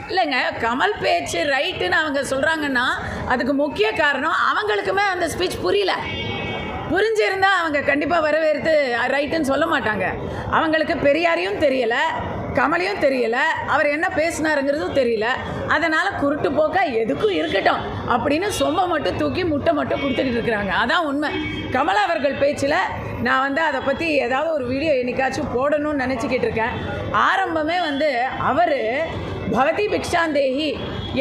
இல்லைங்க, கமல் பேச்சு ரைட்டுன்னு அவங்க சொல்கிறாங்கன்னா அதுக்கு முக்கிய காரணம் அவங்களுக்குமே அந்த ஸ்பீச் புரியல. புரிஞ்சிருந்தால் அவங்க கண்டிப்பாக வரவேற்று ரைட்டுன்னு சொல்ல மாட்டாங்க. அவங்களுக்கு பெரியாரையும் தெரியலை, கமலையும் தெரியலை, அவர் என்ன பேசினாருங்கிறதும் தெரியல. அதனால் குருட்டு போக்கா எதுக்கும் இருக்கட்டும் அப்படின்னு சொம்பை மட்டும் தூக்கி முட்டை மட்டும் கொடுத்துக்கிட்டு இருக்கிறாங்க. அதான் உண்மை. கமலா அவர்கள் பேச்சில் நான் அதை பற்றி ஏதாவது ஒரு வீடியோ என்னைக்காச்சும் போடணும்னு நினச்சிக்கிட்டு இருக்கேன். ஆரம்பமே அவர் பவதி பிக்ஷாந்தேஹி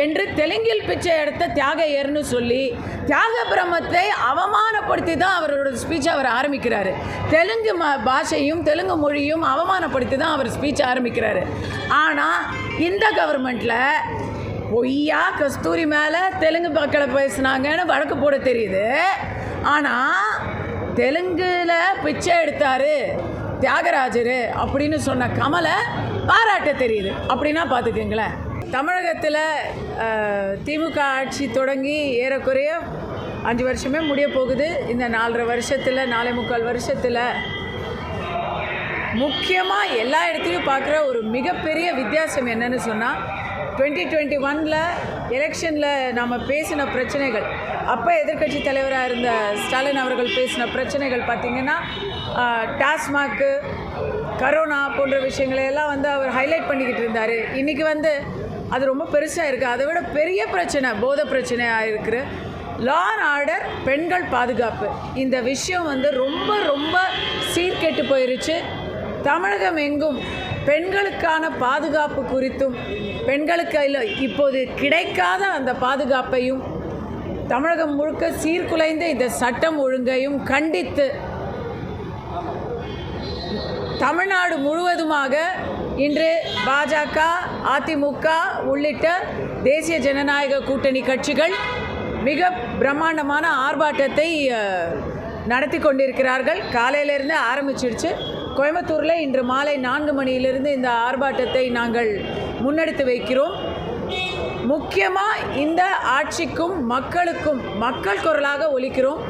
என்று தெலுங்கில் பிச்சை எடுத்த தியாகையர்னு சொல்லி தியாக பிரம்மத்தை அவமானப்படுத்தி தான் அவரோட ஸ்பீச்சை அவர் ஆரம்பிக்கிறாரு. தெலுங்கு பாஷையும் தெலுங்கு மொழியும் அவமானப்படுத்தி தான் அவர் ஸ்பீச் ஆரம்பிக்கிறாரு. ஆனால் இந்த கவர்மெண்ட்டில் பொய்யா கஸ்தூரி மேலே தெலுங்கு மக்களை பேசுனாங்கன்னு வழக்கு போட தெரியுது. ஆனால் தெலுங்கில் பிச்சை எடுத்தார் தியாகராஜர் அப்படின்னு சொன்ன கமலை பாராட்ட தெரியுது. அப்படின்னா பார்த்துக்குங்களேன். தமிழகத்தில் திமுக ஆட்சி தொடங்கி ஏறக்குறைய 5 வருஷமே முடிய போகுது. இந்த 4.5 வருஷத்தில் 4.25 வருஷத்தில் முக்கியமாக எல்லா இடத்துலையும் பார்க்குற ஒரு மிகப்பெரிய வித்தியாசம் என்னன்னு சொன்னால் 2021 எலெக்ஷனில் நாம் பேசின பிரச்சனைகள், அப்போ எதிர்க்கட்சி தலைவராக இருந்த ஸ்டாலின் அவர்கள் பேசின பிரச்சனைகள் பார்த்திங்கன்னா டாஸ்மாக்கு, கரோனா போன்ற விஷயங்களையெல்லாம் அவர் ஹைலைட் பண்ணிக்கிட்டு இருந்தார். இன்றைக்கி அது ரொம்ப பெருசாக இருக்குது. அதை விட பெரிய பிரச்சனை போதை பிரச்சனையாக இருக்குது. லா அண்ட் ஆர்டர், பெண்கள் பாதுகாப்பு, இந்த விஷயம் ரொம்ப ரொம்ப சீர்கெட்டு போயிருச்சு. தமிழகம் எங்கும் பெண்களுக்கான பாதுகாப்பு குறித்தும் பெண்களுக்கு இப்போது கிடைக்காத அந்த பாதுகாப்பையும் தமிழகம் முழுக்க சீர்குலைந்த இந்த சட்டம் ஒழுங்கையும் கண்டித்து தமிழ்நாடு முழுவதுமாக இன்று பாஜக, அதிமுக உள்ளிட்ட தேசிய ஜனநாயக கூட்டணி கட்சிகள் மிக பிரம்மாண்டமான ஆர்ப்பாட்டத்தை நடத்தி கொண்டிருக்கிறார்கள். காலையிலிருந்து ஆரம்பிச்சிடுச்சு. கோயம்புத்தூரில் இன்று மாலை 4 மணியிலிருந்து இந்த ஆர்ப்பாட்டத்தை நாங்கள் முன்னெடுத்து வைக்கிறோம். முக்கியமாக இந்த ஆட்சிக்கும் மக்களுக்கும் மக்கள் குரலாக ஒலிக்கிறோம்.